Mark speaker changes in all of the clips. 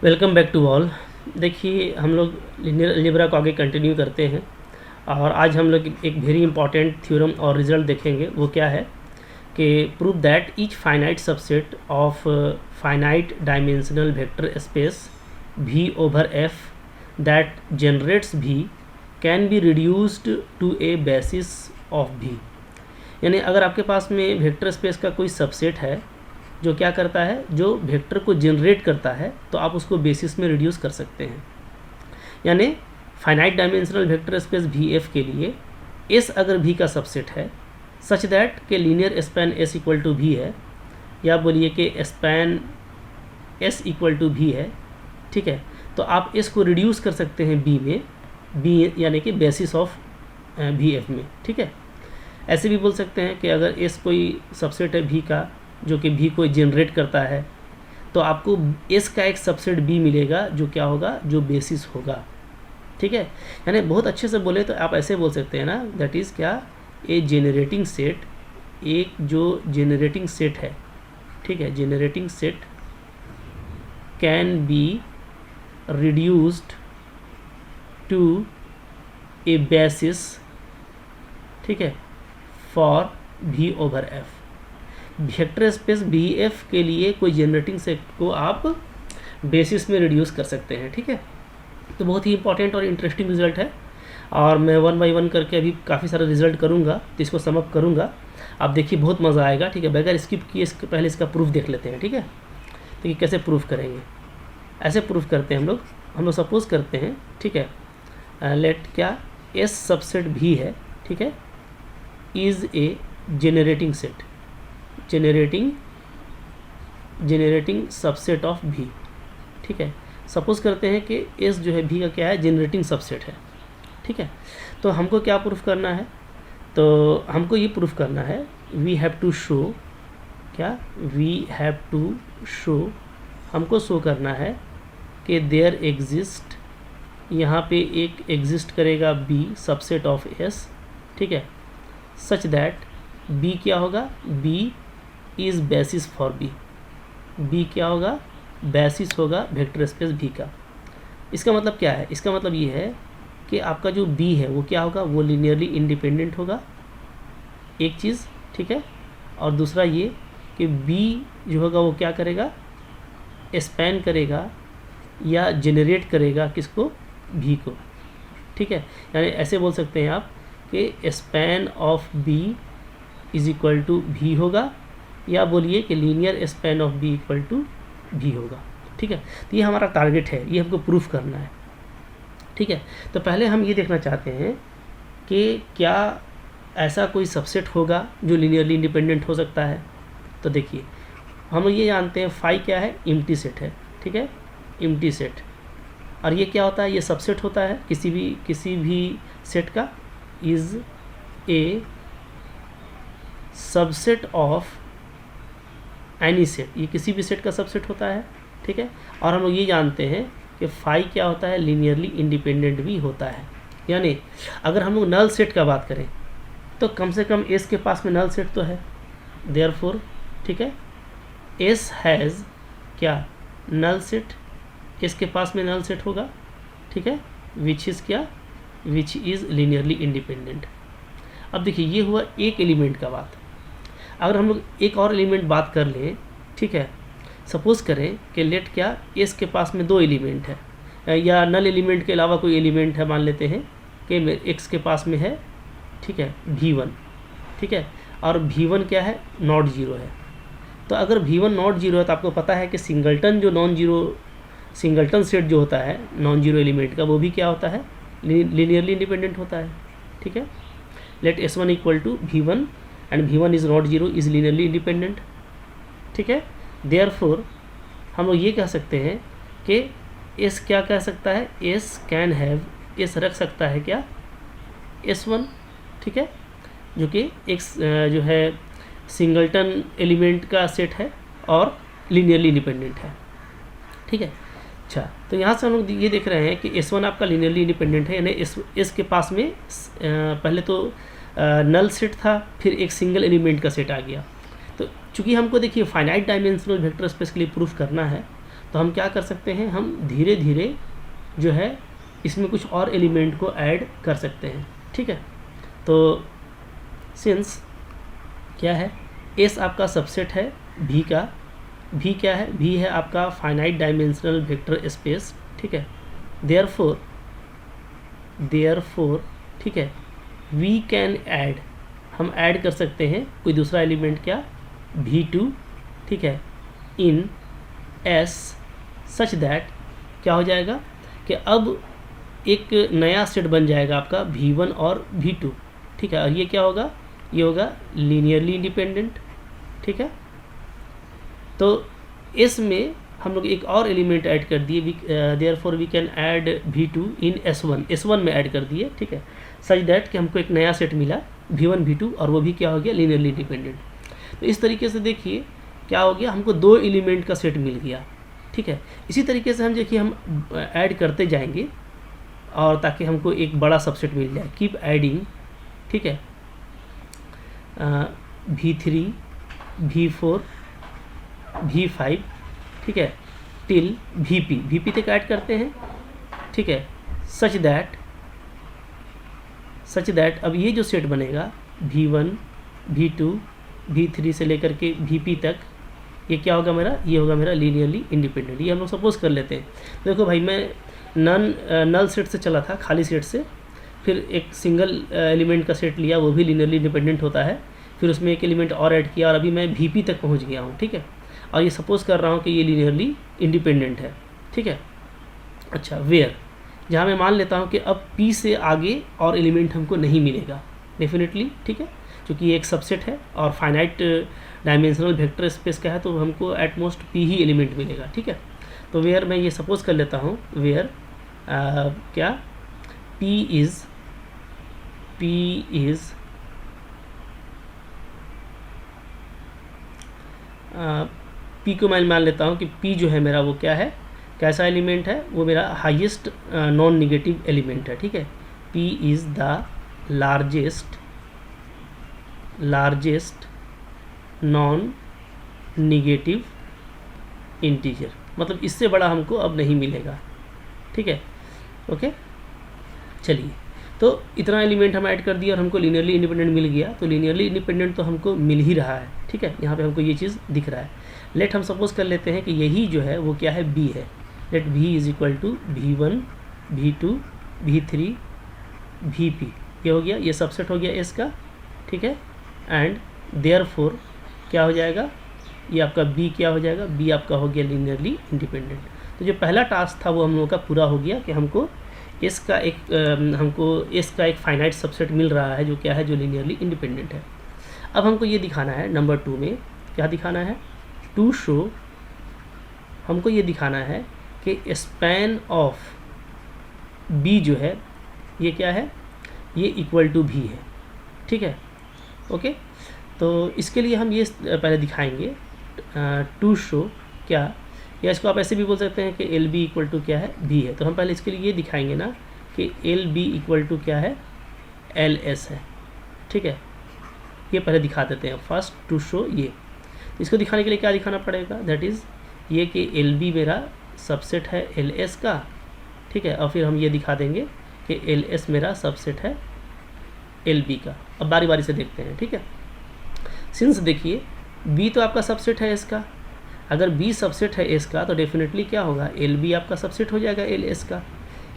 Speaker 1: Welcome back to all. देखिए हम लोग लिनियर अलजेब्रा को आगे कंटिन्यू करते हैं और आज हम लोग एक वेरी इंपॉर्टेंट थ्योरम और रिजल्ट देखेंगे। वो क्या है कि prove that each finite subset of finite dimensional vector space V over F that generates V can be reduced to a basis of V। यानी अगर आपके पास में वेक्टर स्पेस का कोई सबसेट है जो क्या करता है, जो वेक्टर को जनरेट करता है, तो आप उसको बेसिस में रिड्यूस कर सकते हैं। यानी finite dimensional vector space V F के लिए एस अगर भी का सबसेट है सच दैट के linear span S equal to V है, या बोलिए कि span S equal to V है, ठीक है, तो आप एस को रिड्यूस कर सकते हैं बी में, बी यानी कि बेसिस ऑफ वी एफ में, ठीक है। ऐसे भी बोल सकते हैं कि अगर एस कोई सबसेट है भी का जो कि भी को जनरेट करता है, तो आपको एस का एक सबसेट बी मिलेगा जो क्या होगा, जो बेसिस होगा, ठीक है। यानी बहुत अच्छे से बोले तो आप ऐसे बोल सकते हैं ना, दैट इज़ क्या, ए जेनरेटिंग सेट, एक जो जेनरेटिंग सेट है, ठीक है, generating set can be reduced to a basis, ठीक है, for V over F. Vector space V F के लिए कोई जनरेटिंग सेट को आप बेसिस में रिड्यूस कर सकते हैं, ठीक है। तो बहुत ही इंपॉर्टेंट और इंटरेस्टिंग रिजल्ट है और मैं वन बाय वन करके अभी काफ़ी सारे रिजल्ट करूँगा, तो इसको समअप करूँगा। आप देखिए बहुत मज़ा आएगा, ठीक है। बगैर स्किप किए इसके पहले इसका प्रूफ देख लेते हैं, ठीक है। तो ये कैसे प्रूफ करेंगे, ऐसे प्रूफ करते हैं हम लोग सपोज करते हैं, ठीक है, लेट क्या एस सबसेट भी है, ठीक है, is a generating set, generating subset of भी, ठीक है। सपोज करते हैं कि एस जो है भी का क्या है, जनरेटिंग सबसेट है, ठीक है। तो हमको क्या प्रूफ करना है, तो हमको ये प्रूफ करना है, वी हैव टू शो, क्या, वी हैव टू शो, हमको शो करना है कि देयर एग्जिस्ट, यहाँ पे एक एग्जिस्ट करेगा बी सबसेट ऑफ एस, ठीक है, सच दैट बी क्या होगा, B is basis for B, B क्या होगा, बेसिस होगा वेक्टर स्पेस बी का। इसका मतलब क्या है, इसका मतलब ये है कि आपका जो बी है वो क्या होगा, वो लीनियरली इंडिपेंडेंट होगा, एक चीज़, ठीक है। और दूसरा ये कि बी जो होगा वो क्या करेगा, स्पैन करेगा या जनरेट करेगा किसको, भी को, ठीक है। यानी ऐसे बोल सकते हैं आप कि span of B is equal to V होगा, या बोलिए कि linear span of B equal to V होगा, ठीक है। तो ये हमारा टारगेट है, ये हमको प्रूफ करना है, ठीक है। तो पहले हम ये देखना चाहते हैं कि क्या ऐसा कोई सबसेट होगा जो लीनियरली इंडिपेंडेंट हो सकता है। तो देखिए हम ये जानते हैं फाई क्या है, एम्प्टी सेट है, ठीक है, एम्प्टी सेट। और ये क्या होता है, ये सबसेट होता है किसी भी सेट का, is a subset of any set, ये किसी भी सेट का सबसेट होता है, ठीक है। और हम लोग ये जानते हैं कि फाई क्या होता है, लीनियरली इंडिपेंडेंट भी होता है। यानी अगर हम लोग नल सेट का बात करें तो कम से कम एस के पास में नल सेट तो है, देयरफॉर, ठीक है, एस हैज़ क्या, नल सेट, एस के पास में नल सेट होगा, ठीक है, विच इज़ क्या, विच इज़ लीनियरली इंडिपेंडेंट। अब देखिए ये हुआ एक एलिमेंट का बात। अगर हम लोग एक और एलिमेंट बात कर लें, ठीक है, सपोज़ करें कि लेट क्या, एस के पास में दो एलिमेंट है, या नल एलिमेंट के अलावा कोई एलिमेंट है, मान लेते हैं कि एक्स के पास में है, ठीक है, V1, ठीक है, और V1 क्या है, नॉट जीरो है। तो अगर V1 नॉट जीरो है तो आपको पता है कि सिंगल्टन जो नॉन जीरो, सिंगल्टन सेट जो होता है नॉन जीरो एलिमेंट का, वो भी क्या होता है, लीनियरली इंडिपेंडेंट होता है, ठीक है। Let S1 equal to V1 and V1 is not zero is linearly independent, ठीक है। देयरफॉर हम लोग ये कह सकते हैं कि S क्या कह सकता है, S कैन हैव, S रख सकता है क्या, S1, ठीक है, जो कि एक जो है सिंगल्टन एलिमेंट का सेट है और लीनियरली इंडिपेंडेंट है, ठीक है। अच्छा, तो यहाँ से हम लोग ये देख रहे हैं कि S1 आपका लीनियरली इंडिपेंडेंट है, यानी S के पास में पहले तो नल सेट था, फिर एक सिंगल एलिमेंट का सेट आ गया। तो चूंकि हमको देखिए फाइनाइट डायमेंशनल वेक्टर स्पेस के लिए प्रूफ करना है, तो हम क्या कर सकते हैं, हम धीरे धीरे जो है इसमें कुछ और एलिमेंट को ऐड कर सकते हैं, ठीक है। तो सिंस क्या है, एस आपका सबसेट है भी का, भी क्या है, भी है आपका फाइनाइट डायमेंशनल वेक्टर स्पेस, ठीक है। देयरफॉर ठीक है, वी कैन ऐड, हम ऐड कर सकते हैं कोई दूसरा एलिमेंट क्या, V2, ठीक है, इन S सच दैट क्या हो जाएगा कि अब एक नया सेट बन जाएगा आपका V1 और V2, ठीक है। और ये क्या होगा, ये होगा लीनियरली इंडिपेंडेंट, ठीक है। तो इसमें हम लोग एक और एलिमेंट ऐड कर दिए, therefore V can add V2 in S1 में ऐड कर दिए, ठीक है, सच दैट कि हमको एक नया सेट मिला V1 V2 और वो भी क्या हो गया, लीनियरली इंडिपेंडेंट। तो इस तरीके से देखिए क्या हो गया, हमको दो एलिमेंट का सेट मिल गया, ठीक है। इसी तरीके से हम देखिए हम ऐड करते जाएंगे और ताकि हमको एक बड़ा सबसेट मिल जाए, कीप ऐडिंग, ठीक है, V3 V4 V5, ठीक है, टिल VP तक ऐड करते हैं, ठीक है, सच दैट अब ये जो सेट बनेगा V1 V2 V3 से लेकर के VP तक, ये क्या होगा मेरा, ये होगा मेरा लीनियरली इंडिपेंडेंट। ये हम लोग सपोज कर लेते हैं। देखो भाई, मैं नल सेट से चला था, खाली सेट से, फिर एक सिंगल एलिमेंट का सेट लिया, वो भी लीनियरली इंडिपेंडेंट होता है, फिर उसमें एक एलिमेंट और ऐड किया और अभी मैं VP तक पहुंच गया हूं, ठीक है। और ये सपोज कर रहा हूं कि ये लीनियरली इंडिपेंडेंट है, ठीक है। अच्छा, वेयर, जहाँ मैं मान लेता हूं कि अब P से आगे और एलिमेंट हमको नहीं मिलेगा डेफिनेटली, ठीक है, क्योंकि ये एक सबसेट है और फाइनाइट डायमेंशनल वेक्टर स्पेस का है, तो हमको एटमोस्ट P ही एलिमेंट मिलेगा, ठीक है। तो वेयर मैं ये सपोज कर लेता हूँ, वेयर क्या, P इज़ P को मैं मान लेता हूँ कि P जो है मेरा वो क्या है, कैसा एलिमेंट है, वो मेरा हाईएस्ट नॉन निगेटिव एलिमेंट है, ठीक है। P is the largest non negative integer, मतलब इससे बड़ा हमको अब नहीं मिलेगा, ठीक है, ओके। चलिए, तो इतना एलिमेंट हम ऐड कर दिया और हमको लीनियरली इंडिपेंडेंट मिल गया। तो लीनियरली इंडिपेंडेंट तो हमको मिल ही रहा है, ठीक है, यहाँ पे हमको ये चीज़ दिख रहा है। लेट हम सपोज कर लेते हैं कि यही जो है वो क्या है, B है। Let V is equal to V1 V2 V3 VP, ये हो गया, ये सबसेट हो गया S का, ठीक है। एंड देयरफॉर क्या हो जाएगा, ये आपका B क्या हो जाएगा, B आपका हो गया लीनियरली इंडिपेंडेंट। तो जो पहला टास्क था वो हम लोगों का पूरा हो गया कि हमको S का एक फाइनाइट सबसेट मिल रहा है जो क्या है, जो लीनियरली इंडिपेंडेंट है। अब हमको ये दिखाना है नंबर 2 में, क्या दिखाना है, टू शो, हमको ये दिखाना है कि स्पैन ऑफ B जो है ये क्या है, ये इक्वल टू V है, ठीक है, ओके। तो इसके लिए हम ये पहले दिखाएंगे, टू शो क्या, या इसको आप ऐसे भी बोल सकते हैं कि LB इक्वल टू क्या है, B है। तो हम पहले इसके लिए ये दिखाएंगे ना कि LB इक्वल टू क्या है, LS है, ठीक है। ये पहले दिखा देते हैं फर्स्ट, टू शो ये। इसको दिखाने के लिए क्या दिखाना पड़ेगा, दैट इज़ ये कि LB मेरा सबसेट है LS का, ठीक है। और फिर हम ये दिखा देंगे कि LS मेरा सबसेट है LB का। अब बारी बारी से देखते हैं, ठीक है। सिंस देखिए B तो आपका सबसेट है S का, अगर B सबसेट है S का तो डेफिनेटली क्या होगा, LB आपका सबसेट हो जाएगा LS का।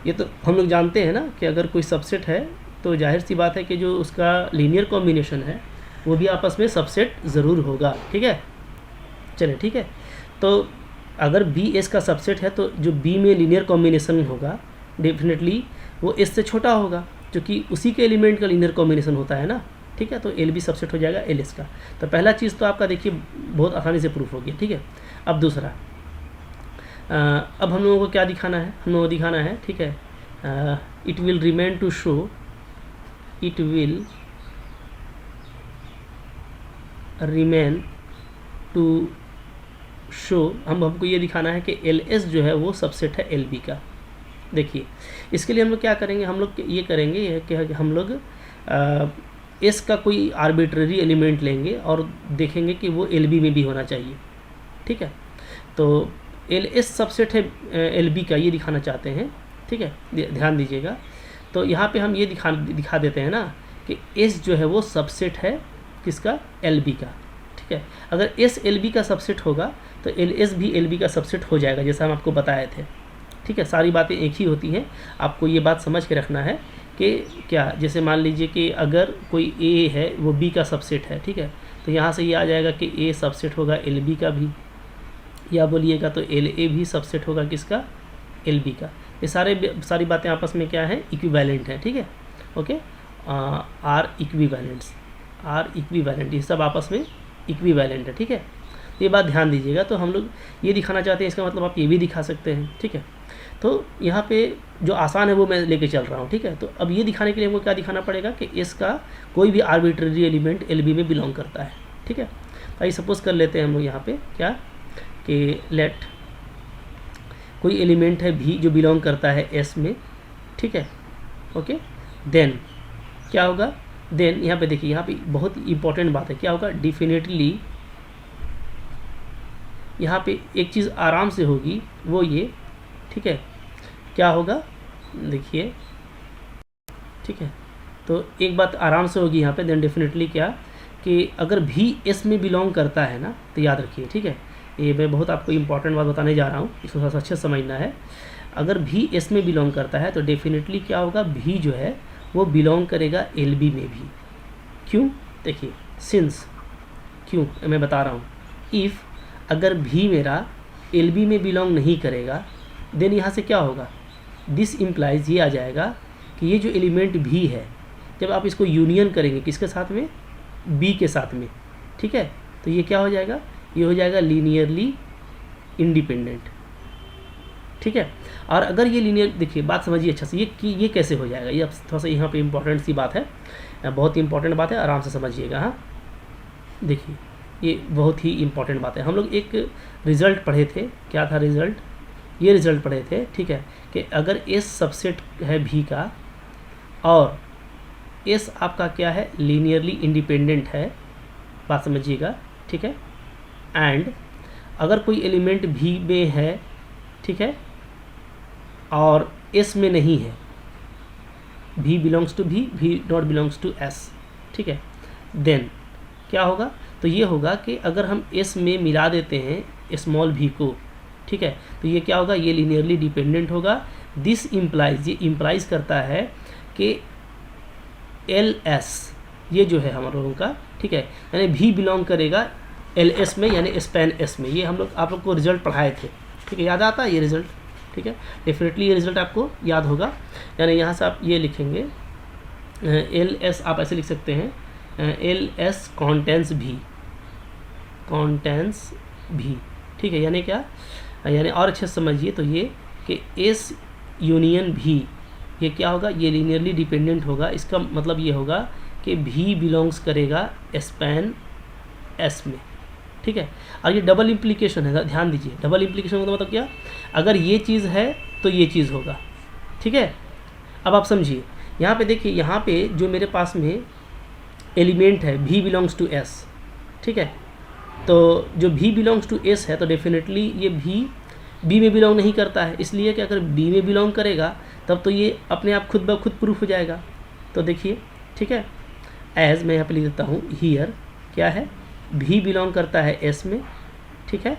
Speaker 1: ये तो हम लोग जानते हैं ना कि अगर कोई सबसेट है तो जाहिर सी बात है कि जो उसका लीनियर कॉम्बिनेशन है वो भी आपस में सबसेट ज़रूर होगा, ठीक है। चलिए, ठीक है। तो अगर B S का सबसेट है तो जो B में लीनियर कॉम्बिनेशन होगा डेफिनेटली वो S से छोटा होगा, क्योंकि उसी के एलिमेंट का लीनियर कॉम्बिनेशन होता है ना, ठीक है। तो LB सबसेट हो जाएगा LS का। तो पहला चीज़ तो आपका देखिए बहुत आसानी से प्रूफ हो गया, ठीक है। अब दूसरा, अब हम लोगों को क्या दिखाना है, हम लोगों को दिखाना है, ठीक है, it will remain to show, it will remain to show, हमको ये दिखाना है कि LS जो है वो सबसेट है LB का। देखिए इसके लिए हम लोग क्या करेंगे, हम लोग ये करेंगे कि हम लोग S का कोई आर्बिट्ररी एलिमेंट लेंगे और देखेंगे कि वो LB में भी होना चाहिए, ठीक है। तो एल एस सबसेट है एल बी का, ये दिखाना चाहते हैं, ठीक है, ध्यान दीजिएगा। तो यहाँ पे हम ये दिखा देते हैं ना कि एस जो है वो सबसेट है किसका, एल बी का, ठीक है। अगर एस एल बी का सबसेट होगा तो एल एस भी एल बी का सबसेट हो जाएगा, जैसा हम आपको बताए थे, ठीक है। सारी बातें एक ही होती हैं, आपको ये बात समझ के रखना है कि क्या, जैसे मान लीजिए कि अगर कोई ए है वो बी का सबसेट है, ठीक है, तो यहाँ से ये आ जाएगा कि ए सबसेट होगा एल बी का भी, या बोलिएगा तो एल ए भी सबसेट होगा किसका, एल बी का। ये सारी बातें आपस में क्या है, इक्विवेलेंट है, ठीक है, ओके। आर इक्विवेलेंट, ये सब आपस में इक्विवेलेंट है, ठीक है। ये बात ध्यान दीजिएगा। तो हम लोग ये दिखाना चाहते हैं, इसका मतलब आप ये भी दिखा सकते हैं, ठीक है। तो यहाँ पे जो आसान है वो मैं लेके चल रहा हूँ, ठीक है। तो अब ये दिखाने के लिए हमको क्या दिखाना पड़ेगा कि इसका कोई भी आर्बिट्रेरी एलिमेंट एल बी में बिलोंग करता है, ठीक है। तो आइए सपोज कर लेते हैं हम लोग यहाँ पे क्या कि लेट कोई एलिमेंट है भी जो बिलोंग करता है एस में, ठीक है, ओके। देन क्या होगा, देन यहाँ पे देखिए, यहाँ पे बहुत इंपॉर्टेंट बात है, क्या होगा, डेफिनेटली यहाँ पे एक चीज़ आराम से होगी, वो ये, ठीक है, क्या होगा, देखिए, ठीक है। तो एक बात आराम से होगी यहाँ पे, देन डेफिनेटली क्या कि अगर भी एस में बिलोंग करता है ना, तो याद रखिए, ठीक है, ये मैं बहुत आपको इंपॉर्टेंट बात बताने जा रहा हूँ, इसको थोड़ा सा अच्छे से समझना है। अगर भी एस में बिलोंग करता है तो डेफिनेटली क्या होगा, भी जो है वो बिलोंग करेगा एल बी में भी। क्यों, देखिए, सिंस, क्यों मैं बता रहा हूँ, इफ़ अगर भी मेरा एल बी में बिलोंग नहीं करेगा, देन यहाँ से क्या होगा, दिस इम्प्लाइज, ये आ जाएगा कि ये जो एलिमेंट भी है, जब आप इसको यूनियन करेंगे किसके साथ में, बी के साथ में, ठीक है, तो ये क्या हो जाएगा, ये हो जाएगा लीनियरली इंडिपेंडेंट, ठीक है। और अगर ये लीनियर, देखिए बात समझिए अच्छा से, ये कैसे हो जाएगा, ये अब थोड़ा सा यहाँ पे इंपॉर्टेंट सी बात है, बहुत ही इंपॉर्टेंट बात है, आराम से समझिएगा। हाँ, देखिए ये बहुत ही इंपॉर्टेंट बात है। हम लोग एक रिज़ल्ट पढ़े थे, क्या था रिज़ल्ट, ये रिज़ल्ट पढ़े थे, ठीक है, कि अगर एस सबसेट है भी का और एस आपका क्या है, लीनियरली इंडिपेंडेंट है, बात समझिएगा, ठीक है, एंड अगर कोई एलिमेंट भी में है, ठीक है, और एस में नहीं है, भी बिलोंग्स टू भी नॉट बिलोंग्स टू एस, ठीक है, देन क्या होगा, तो ये होगा कि अगर हम एस में मिला देते हैं स्मॉल भी को, ठीक है, तो ये क्या होगा, ये लीनियरली डिपेंडेंट होगा। दिस इम्प्लाइज, ये इम्प्लाइज करता है कि एल एस, ये जो है हम लोगों का, ठीक है, यानी भी बिलोंग करेगा एल एस में, यानी स्पैन एस में। ये हम लोग आप लोग को रिजल्ट पढ़ाए थे, ठीक है, याद आता है ये रिजल्ट, ठीक है, डेफिनेटली ये रिजल्ट आपको याद होगा। यानी यहाँ से आप ये लिखेंगे एल एस, आप ऐसे लिख सकते हैं एल एस कॉन्टेंस भी, ठीक है, यानी क्या, यानी और अच्छे से समझिए तो ये कि एस यूनियन भी, ये क्या होगा, ये लीनियरली डिपेंडेंट होगा। इसका मतलब ये होगा कि भी बिलोंग्स करेगा स्पैन एस में, ठीक है। और ये डबल इम्प्लीकेशन है, ध्यान दीजिए, डबल इम्प्लीकेशन का मतलब क्या, अगर ये चीज़ है तो ये चीज़ होगा, ठीक है। अब आप समझिए, यहाँ पे देखिए, यहाँ पे जो मेरे पास में एलिमेंट है भी बिलोंग्स टू एस, ठीक है, तो जो भी बिलोंग्स टू एस है तो डेफिनेटली ये भी बी में बिलोंग नहीं करता है, इसलिए कि अगर बी में बिलोंग करेगा तब तो ये अपने आप खुद ब खुद प्रूफ हो जाएगा। तो देखिए, ठीक है, एज मैं यहाँ पे लिख देता हूँ, हियर क्या है, भी बिलोंग करता है एस में, ठीक है,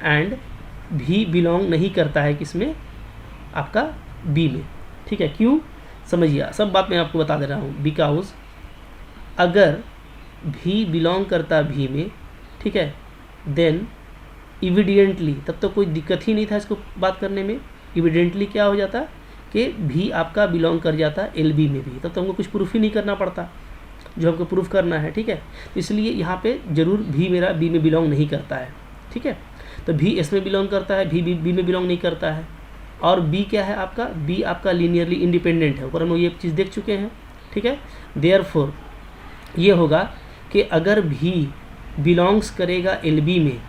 Speaker 1: एंड भी बिलोंग नहीं करता है किसमें, आपका बी में, ठीक है। क्यों, समझिए, सब बात मैं आपको बता दे रहा हूँ। बिकॉज अगर भी बिलोंग करता भी में, ठीक है, देन इविडेंटली, तब तो कोई दिक्कत ही नहीं था इसको बात करने में। इविडेंटली क्या हो जाता कि भी आपका बिलोंग कर जाता एल बी में भी, तब तो हमको कुछ प्रूफ ही नहीं करना पड़ता जो हमको प्रूफ करना है, ठीक है। तो इसलिए यहाँ पे जरूर भी मेरा बी में बिलोंग नहीं करता है, ठीक है। तो भी एस में बिलोंग करता है, भी बी में बिलोंग नहीं करता है। और बी क्या है आपका, बी आपका लीनियरली इंडिपेंडेंट है, ऊपर हम लोग ये चीज़ देख चुके हैं, ठीक है। देयरफॉर ये होगा कि अगर भी बिलोंग्स करेगा एल बी में,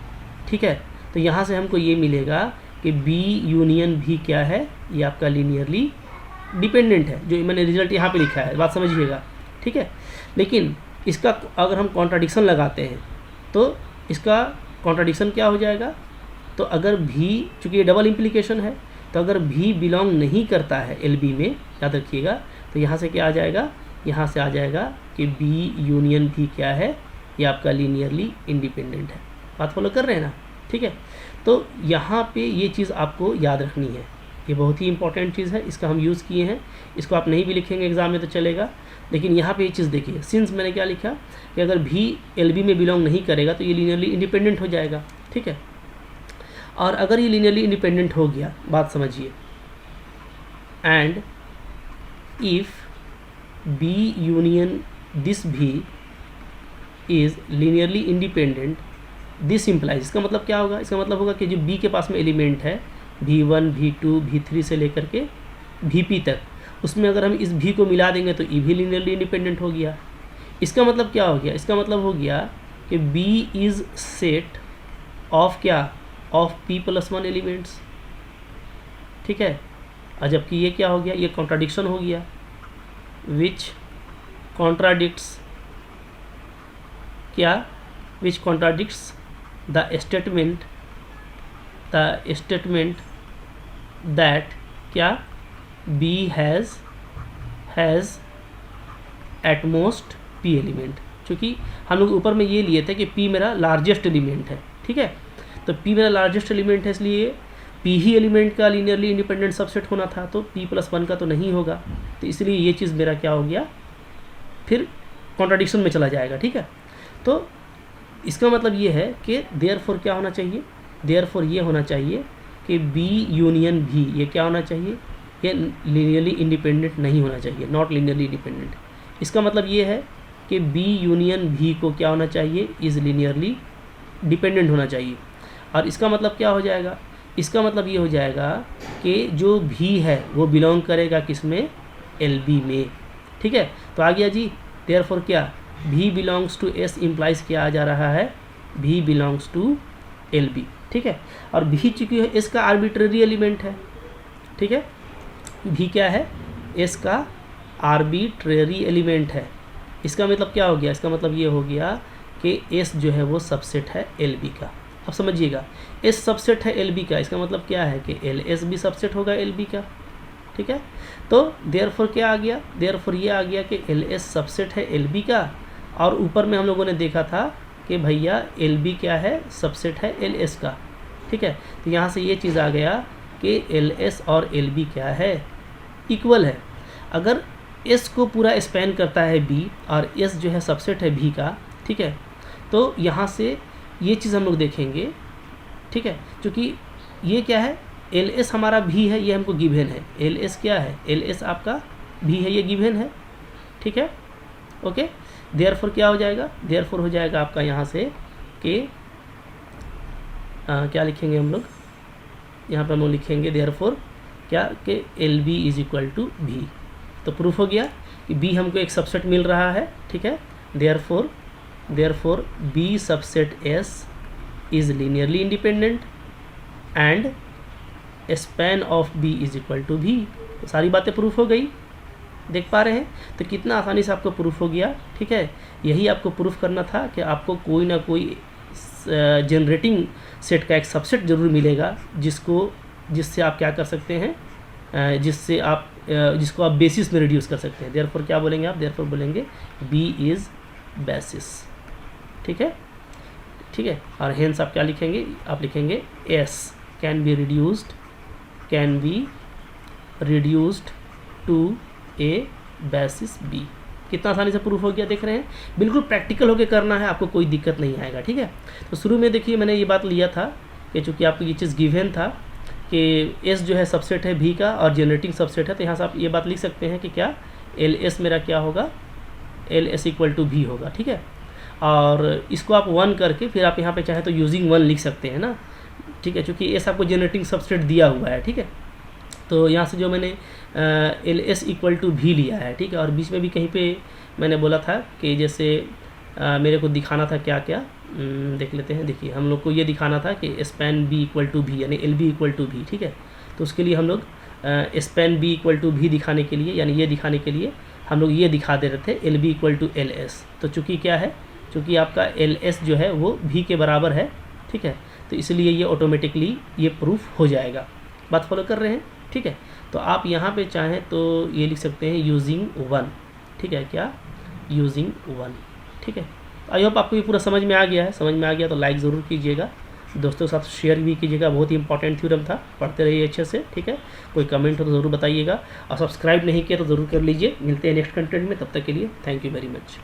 Speaker 1: ठीक है, तो यहाँ से हमको ये मिलेगा कि बी यूनियन भी क्या है, ये आपका लीनियरली डिपेंडेंट है, जो मैंने रिजल्ट यहाँ पे लिखा है, बात समझिएगा, ठीक है। लेकिन इसका अगर हम कॉन्ट्राडिक्शन लगाते हैं तो इसका कॉन्ट्राडिक्शन क्या हो जाएगा, तो अगर भी, चूँकि ये डबल इम्प्लीकेशन है, तो अगर भी बिलोंग नहीं करता है एल बी में, याद रखिएगा, तो यहाँ से क्या आ जाएगा, यहाँ से आ जाएगा कि बी यूनियन भी क्या है, ये आपका लीनियरली इंडिपेंडेंट है। बात फॉलो कर रहे हैं ना, ठीक है। तो यहाँ पे ये चीज़ आपको याद रखनी है, ये बहुत ही इंपॉर्टेंट चीज़ है, इसका हम यूज़ किए हैं। इसको आप नहीं भी लिखेंगे एग्जाम में तो चलेगा, लेकिन यहाँ पे ये चीज़ देखिए, सिंस मैंने क्या लिखा कि अगर भी एल बी में बिलोंग नहीं करेगा तो ये लीनियरली इंडिपेंडेंट हो जाएगा, ठीक है। और अगर ये लीनियरली इंडिपेंडेंट हो गया, बात समझिए, and if B union this भी is linearly independent, this implies, इसका मतलब क्या होगा, इसका मतलब होगा कि जो बी के पास में एलिमेंट है v1 v2 v3 से लेकर के vp तक, उसमें अगर हम इस v को मिला देंगे तो e भी लीनियरली इंडिपेंडेंट हो गया। इसका मतलब क्या हो गया, इसका मतलब हो गया कि b इज़ सेट ऑफ क्या, ऑफ p+1 एलिमेंट्स, ठीक है। और जबकि ये क्या हो गया, ये कॉन्ट्राडिक्शन हो गया, विच कॉन्ट्राडिक्ट्स क्या, विच कॉन्ट्राडिक्ट्स द स्टेटमेंट दैट क्या, b has at most p element. चूँकि हम लोग ऊपर में ये लिए थे कि p मेरा लार्जेस्ट एलिमेंट है, ठीक है, तो p मेरा लार्जेस्ट एलिमेंट है, इसलिए p ही एलिमेंट का लीनियरली इंडिपेंडेंट सबसेट होना था, तो p+1 का तो नहीं होगा, तो इसलिए ये चीज़ मेरा क्या हो गया, फिर कॉन्ट्राडिक्शन में चला जाएगा, ठीक है। तो इसका मतलब ये है कि देयरफॉर क्या होना चाहिए, देयरफॉर ये होना चाहिए कि b यूनियन भी, ये क्या होना चाहिए, ये लीनियरली इंडिपेंडेंट नहीं होना चाहिए, नॉट लीनियरली इंडिपेंडेंट। इसका मतलब ये है कि b यूनियन भी को क्या होना चाहिए, इज़ लीनियरली डिपेंडेंट होना चाहिए। और इसका मतलब क्या हो जाएगा, इसका मतलब ये हो जाएगा कि जो भी है वो बिलोंग करेगा किस में, एल बी में, ठीक है। तो आ गया जी, देयरफॉर क्या, v belongs to s implies क्या आ जा रहा है, v belongs to L B, ठीक है। और v चूँकि है s का आर्बिट्ररी एलिमेंट है, ठीक है, v क्या है, s का आर्बिट्ररी एलिमेंट है। इसका मतलब क्या हो गया, इसका मतलब ये हो गया कि s जो है वो सबसेट है एल बी का। अब समझिएगा, s सबसेट है एल बी का, इसका मतलब क्या है कि एल एस भी सबसेट होगा एल बी का, ठीक है। तो देयरफॉर क्या आ गया, देयरफॉर ये आ गया कि एल एस सबसेट है एल बी का, और ऊपर में हम लोगों ने देखा था कि भैया एल बी क्या है, सबसेट है एल एस का, ठीक है। तो यहाँ से ये चीज़ आ गया कि एल एस और एल बी क्या है, इक्वल है। अगर एस को पूरा स्पैन करता है बी और एस जो है सबसेट है भी का, ठीक है, तो यहाँ से ये चीज़ हम लोग देखेंगे, ठीक है। क्योंकि ये क्या है, एल एस हमारा भी है, ये हमको गिवन है, एल एस क्या है, एल एस आपका भी है, ये गिवन है, ठीक है, ओके। देयरफॉर क्या हो जाएगा, देयरफॉर हो जाएगा आपका यहाँ से कि क्या लिखेंगे हम लोग, यहाँ पर हम लोग लिखेंगे देयरफॉर क्या, कि L B is equal to V. तो प्रूफ हो गया कि बी हमको एक सबसेट मिल रहा है, ठीक है। Therefore B subset S is linearly independent and span of B is equal to V. तो सारी बातें प्रूफ हो गई, देख पा रहे हैं। तो कितना आसानी से आपको प्रूफ हो गया, ठीक है। यही आपको प्रूफ करना था कि आपको कोई ना कोई जनरेटिंग सेट का एक सबसेट जरूर मिलेगा, जिससे आप क्या कर सकते हैं, जिसको आप बेसिस में रिड्यूस कर सकते हैं। देयरफॉर क्या बोलेंगे आप, देयरफॉर बोलेंगे बी इज़ बेसिस, ठीक है, ठीक है। और हेंस आप क्या लिखेंगे, आप लिखेंगे S can be reduced to a basis B. कितना आसानी से प्रूफ हो गया, देख रहे हैं। बिल्कुल प्रैक्टिकल होकर करना है, आपको कोई दिक्कत नहीं आएगा, ठीक है। तो शुरू में देखिए मैंने ये बात लिया था कि चूँकि आपको ये चीज़ गिवन था कि एस जो है सबसेट है भी का और जनरेटिंग सबसेट है, तो यहाँ से आप ये बात लिख सकते हैं कि क्या एल एस मेरा क्या होगा, L S equal to V होगा, ठीक है। और इसको आप 1 करके फिर आप यहाँ पे चाहे तो यूजिंग 1 लिख सकते हैं ना, ठीक है, क्योंकि एस आपको जनरेटिंग सबसेट दिया हुआ है, ठीक है। तो यहाँ से जो मैंने एल एस इक्वल टू भी लिया है, ठीक है। और बीच में भी कहीं पे मैंने बोला था कि जैसे मेरे को दिखाना था क्या क्या, देख लेते हैं। देखिए हम लोग को ये दिखाना था कि स्पैन बी इक्वल टू भी, यानी एल बी इक्वल टू भी, ठीक है। तो उसके लिए हम लोग स्पैन बी इक्वल टू भी दिखाने के लिए, यानी ये दिखाने के लिए हम लोग ये दिखा दे रहे थे L B equal to L S. तो चूँकि क्या है, चूँकि आपका एल एस जो है वो भी के बराबर है, ठीक है, तो इसलिए ये ऑटोमेटिकली ये प्रूफ हो जाएगा। बात फॉलो कर रहे हैं? ठीक है, तो आप यहाँ पे चाहें तो ये लिख सकते हैं यूजिंग 1। ठीक है, क्या यूजिंग 1। ठीक है, आई होप आपको ये पूरा समझ में आ गया है। समझ में आ गया तो लाइक ज़रूर कीजिएगा, दोस्तों के साथ शेयर भी कीजिएगा। बहुत ही इंपॉर्टेंट थ्योरम था, पढ़ते रहिए अच्छे से। ठीक है, कोई कमेंट हो तो ज़रूर बताइएगा, और सब्सक्राइब नहीं किया तो ज़रूर कर लीजिए। मिलते हैं नेक्स्ट कंटेंट में, तब तक के लिए थैंक यू वेरी मच।